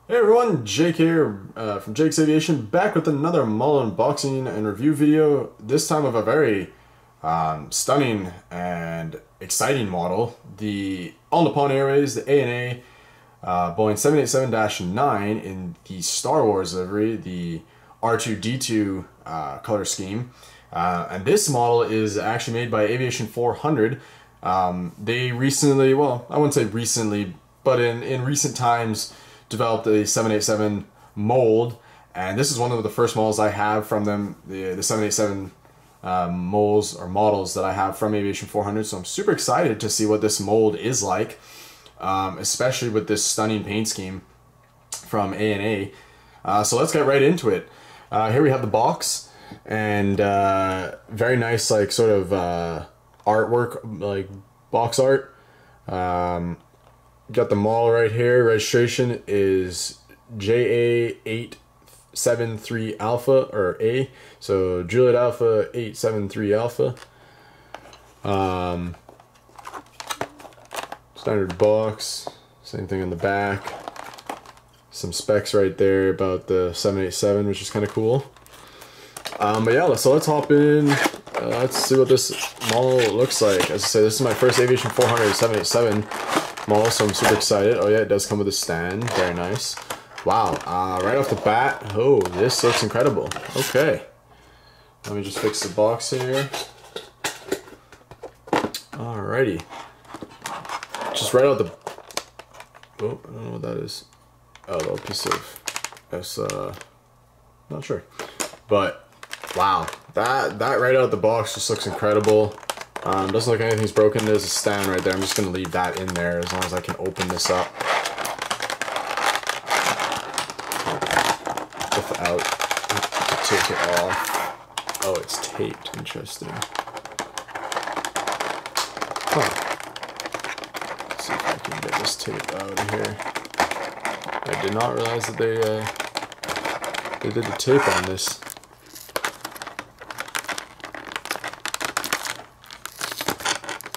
Hey everyone, Jake here from Jake's Aviation, back with another model unboxing and review video, this time of a very stunning and exciting model, the All Nippon Airways, the ANA Boeing 787-9 in the Star Wars livery, the R2-D2 color scheme. And this model is actually made by Aviation400. They recently, well, I wouldn't say recently, but in recent times, developed a 787 mold, and this is one of the first models I have from them, the 787 molds or models that I have from Aviation400, so I'm super excited to see what this mold is like, especially with this stunning paint scheme from ANA. So let's get right into it. Here we have the box, and very nice, like, sort of artwork, like box art. Got the model right here. Registration is JA873 Alpha, or A. So Juliet Alpha 873 Alpha. Standard box. Same thing on the back. Some specs right there about the 787, which is kind of cool. But yeah, so let's hop in. Let's see what this model looks like. As I say, this is my first Aviation400 787 model, so I'm super excited. Oh yeah, it does come with a stand. Very nice. Wow. Right off the bat, oh, this looks incredible. Okay. Let me just fix the box here. Alrighty. Just right out the... Oh, I don't know what that is. Oh, a little piece of... That's, not sure. But, wow. That right out the box just looks incredible. Doesn't look like anything's broken. There's a stand right there. I'm just going to leave that in there as long as I can open this up without take it off. Oh, it's taped. Interesting. Huh. Let's see if I can get this tape out of here. I did not realize that they did the tape on this.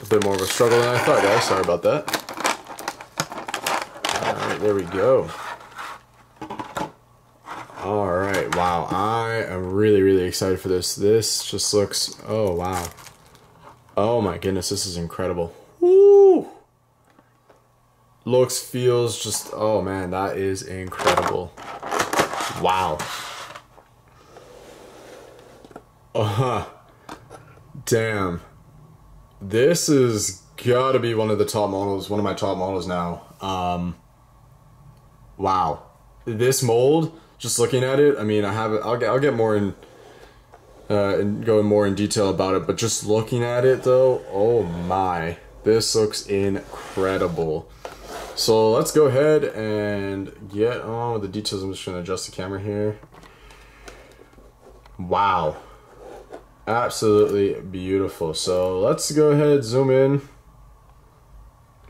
A bit more of a struggle than I thought, guys. Sorry about that. Alright, there we go. Alright, wow. I am really excited for this. This just looks... Oh, wow. Oh my goodness, this is incredible. Woo! Looks, feels, just... Oh man, that is incredible. Wow. Damn. This has gotta be one of the top models, one of my top models now. Wow. This mold, just looking at it, I mean, I'll get more in, and go more in detail about it, but just looking at it though, oh my, this looks incredible. So let's go ahead and get on with the details. I'm just gonna adjust the camera here. Wow. Absolutely beautiful. So let's go ahead, zoom in,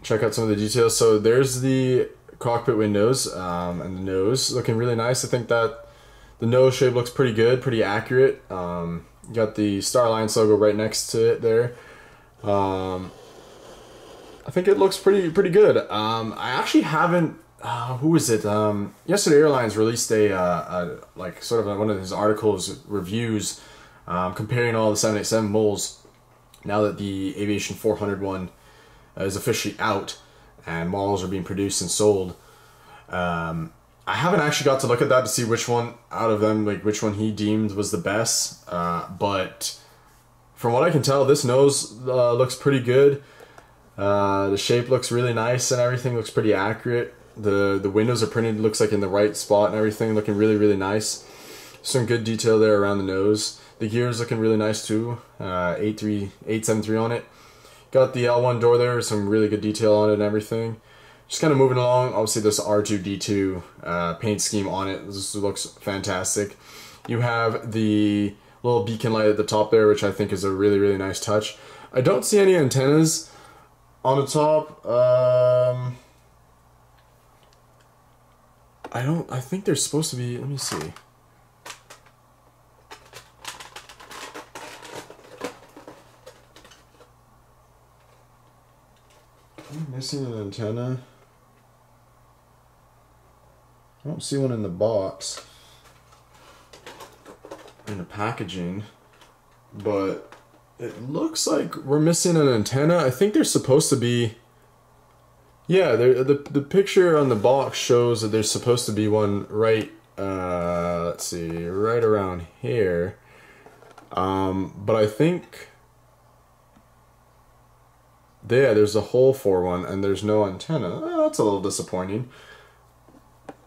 check out some of the details. So there's the cockpit windows, and the nose looking really nice. I think that the nose shape looks pretty good, pretty accurate. Got the Star Alliance logo right next to it there. I think it looks pretty good. I actually haven't. Who is it? Yesterday Airlines released a like sort of one of his articles, reviews, comparing all the 787 molds now that the Aviation400 one is officially out and models are being produced and sold. I haven't actually got to look at that to see which one out of them, like which one he deemed was the best, but from what I can tell, this nose looks pretty good. The shape looks really nice and everything looks pretty accurate. The windows are printed, looks like in the right spot and everything, looking really nice. Some good detail there around the nose. The gears looking really nice too. 873 on it. Got the L1 door there, some really good detail on it and everything. Just kind of moving along. Obviously this R2-D2 paint scheme on it. This looks fantastic. You have the little beacon light at the top there, which I think is a really nice touch. I don't see any antennas on the top. I think there's supposed to be, let me see. Am I missing an antenna? I don't see one in the box, in the packaging, but it looks like we're missing an antenna. I think there's supposed to be, yeah, the picture on the box shows that there's supposed to be one right, let's see, right around here. But I think, yeah, there's a hole for one and there's no antenna. Oh, that's a little disappointing.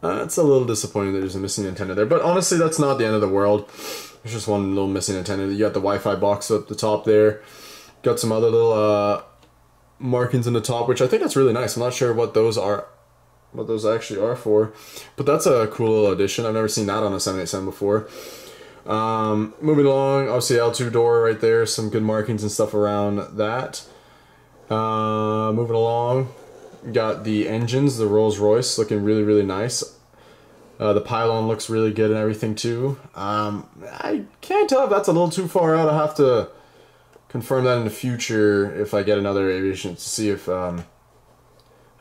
It's a little disappointing that there's a missing antenna there, but honestly, that's not the end of the world. There's just one little missing antenna. You got the Wi-Fi box up the top there. Got some other little markings in the top, which I think that's really nice. I'm not sure what those are, what those actually are for, but that's a cool little addition. I've never seen that on a 787 before. Moving along, obviously L2 door right there. Some good markings and stuff around that. Moving along, got the engines, the Rolls-Royce, looking really, really nice. The pylon looks really good and everything too. I can't tell if that's a little too far out. I'll have to confirm that in the future if I get another aviation to see if I'll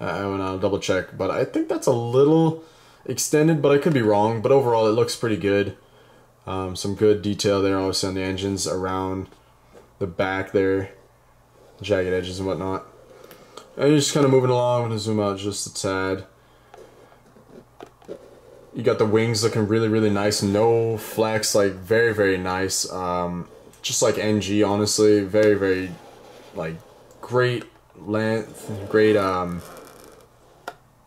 double check. But I think that's a little extended, but I could be wrong. But overall, it looks pretty good. Some good detail there, obviously on the engines around the back there, jagged edges and whatnot. And you're just kind of moving along. I'm gonna zoom out just a tad. You got the wings looking really, really nice. No flex, like very, very nice. Just like NG, honestly. Very, very, like, great length, great,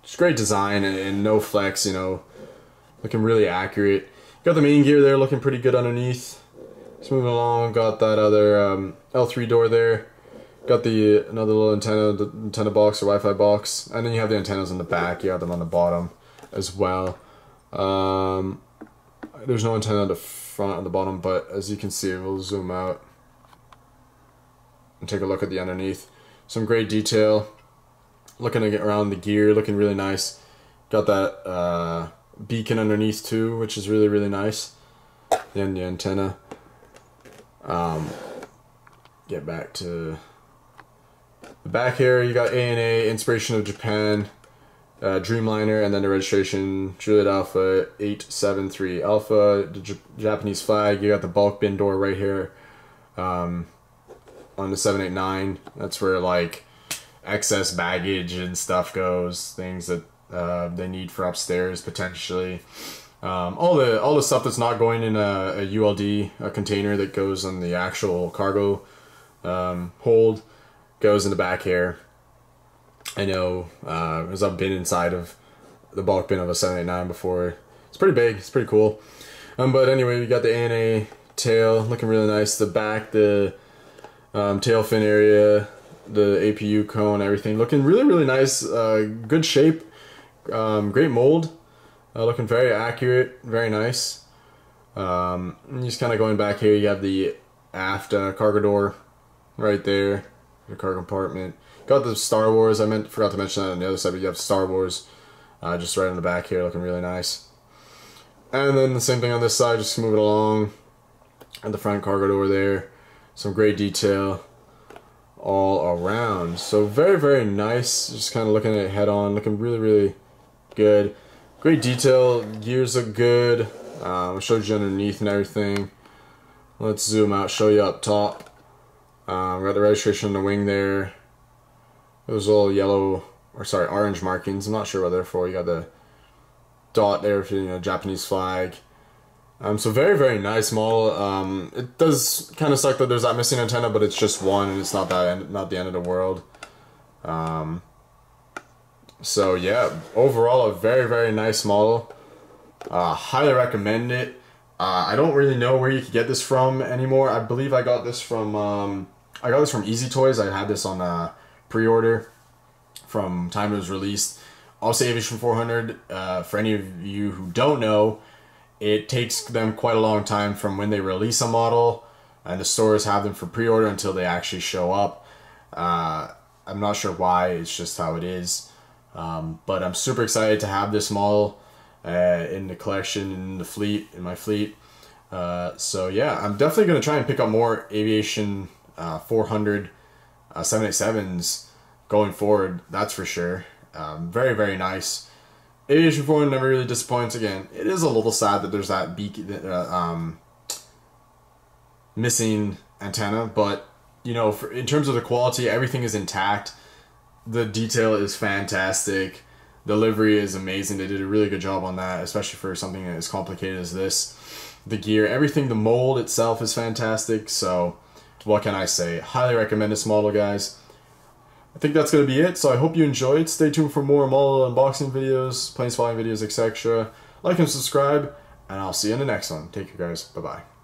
just great design and no flex, you know. Looking really accurate. Got the main gear there looking pretty good underneath. Just moving along, got that other L3 door there. Got the another little antenna, the antenna box or Wi-Fi box. And then you have the antennas on the back, you have them on the bottom as well. There's no antenna on the front or the bottom, but as you can see, we'll zoom out and take a look at the underneath. Some great detail. Looking to get around the gear, looking really nice. Got that beacon underneath too, which is really, really nice. Then the antenna. Get back to the back here. You got ANA, Inspiration of Japan, Dreamliner, and then the registration Juliet Alpha 873 Alpha, the Japanese flag. You got the bulk bin door right here on the 789. That's where like excess baggage and stuff goes, things that they need for upstairs potentially. All the stuff that's not going in a ULD, a container that goes on the actual cargo hold, goes in the back here. I know, because I've been inside of the bulk bin of a 789 before. It's pretty big, it's pretty cool. But anyway, we got the ANA tail looking really nice. The back, the tail fin area, the APU cone, everything looking really, really nice. Good shape, great mold, looking very accurate, very nice. Just kind of going back here, you have the aft cargo door right there, the cargo compartment. Got the Star Wars, forgot to mention that on the other side, but you have Star Wars just right on the back here, looking really nice. And then the same thing on this side, just moving along. At the front cargo door there, some great detail all around. So very, very nice, just kind of looking at it head on, looking really, really good. Great detail, gears look good. I showed you underneath and everything. Let's zoom out, show you up top. We got the registration on the wing there. Those little yellow, or sorry, orange markings. I'm not sure what they're for. You got the dot there for, you know, Japanese flag. So very, very nice model. It does kind of suck that there's that missing antenna, but it's just one, and it's not not the end of the world. So yeah, overall a very, very nice model. Highly recommend it. I don't really know where you can get this from anymore. I believe I got this from Easy Toys. I had this on pre-order from time it was released. Also, AVIATION400, for any of you who don't know, it takes them quite a long time from when they release a model and the stores have them for pre-order until they actually show up. I'm not sure why, it's just how it is. But I'm super excited to have this model in the collection, in the fleet, in my fleet. So yeah, I'm definitely going to try and pick up more Aviation 400 787s going forward, that's for sure. Very, very nice. Aviation 400 never really disappoints. Again, it is a little sad that there's that missing antenna, but you know, in terms of the quality, everything is intact. The detail is fantastic. The livery is amazing. They did a really good job on that, especially for something as complicated as this. The gear, everything, the mold itself is fantastic. So what can I say? Highly recommend this model, guys. I think that's going to be it. So I hope you enjoyed. Stay tuned for more model unboxing videos, plane spotting videos, etc. Like and subscribe, and I'll see you in the next one. Take care, guys. Bye-bye.